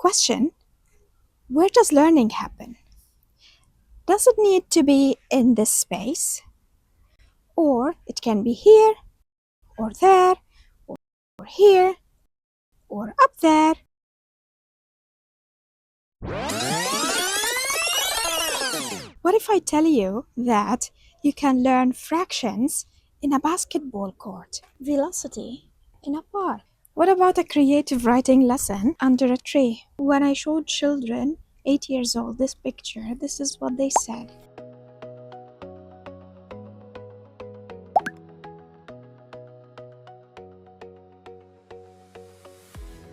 Question: where does learning happen? Does it need to be in this space? Or it can be here, or there, or here, or up there? What if I tell you that you can learn fractions in a basketball court, velocity in a park? What about a creative writing lesson under a tree? When I showed children 8 years old this picture, this is what they said.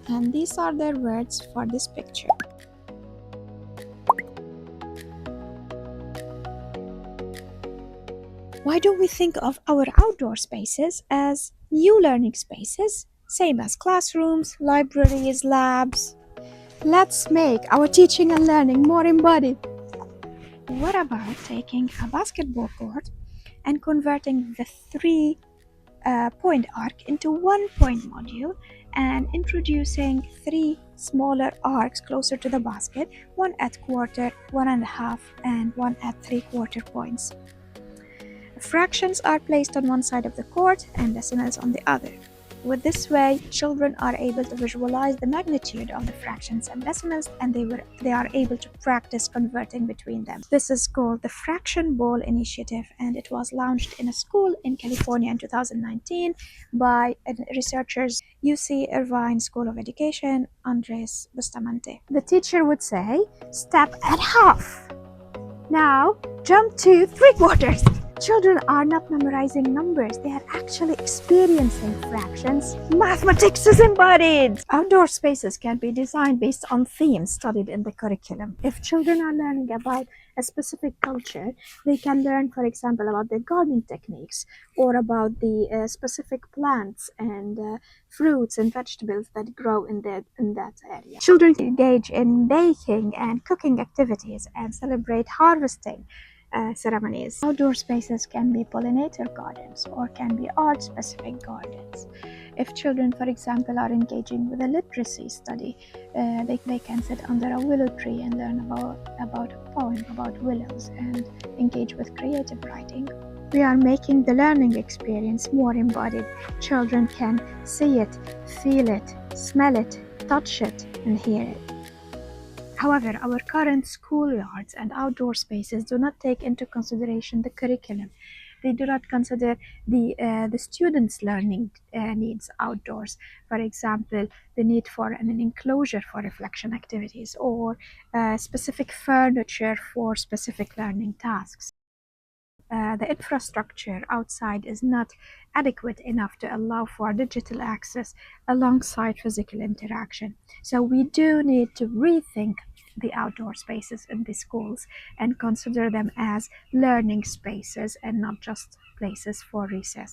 And these are their words for this picture. Why don't we think of our outdoor spaces as new learning spaces, same as classrooms, libraries, labs? Let's make our teaching and learning more embodied. What about taking a basketball court and converting the three point arc into 1 point module and introducing 3 smaller arcs closer to the basket, one at quarter, 1.5, and one at 3/4 points. Fractions are placed on one side of the court and decimals on the other. With this way, children are able to visualize the magnitude of the fractions and decimals, and they are able to practice converting between them. This is called the Fraction Ball Initiative, and it was launched in a school in California in 2019 by researchers UC Irvine School of Education, Andres Bustamante. The teacher would say, "Step at half. Now jump to 3/4. Children are not memorizing numbers, they are actually experiencing fractions. Mathematics is embodied! Outdoor spaces can be designed based on themes studied in the curriculum. If children are learning about a specific culture, they can learn, for example, about the gardening techniques or about the specific plants and fruits and vegetables that grow in that area. Children engage in baking and cooking activities and celebrate harvesting ceremonies. Outdoor spaces can be pollinator gardens or can be art-specific gardens. If children, for example, are engaging with a literacy study, they can sit under a willow tree and learn about a poem about willows and engage with creative writing. We are making the learning experience more embodied. Children can see it, feel it, smell it, touch it, and hear it. However, our current schoolyards and outdoor spaces do not take into consideration the curriculum. They do not consider the students' learning needs outdoors. For example, the need for an enclosure for reflection activities or specific furniture for specific learning tasks. The infrastructure outside is not adequate enough to allow for digital access alongside physical interaction. So we do need to rethink the outdoor spaces in the schools and consider them as learning spaces and not just places for recess.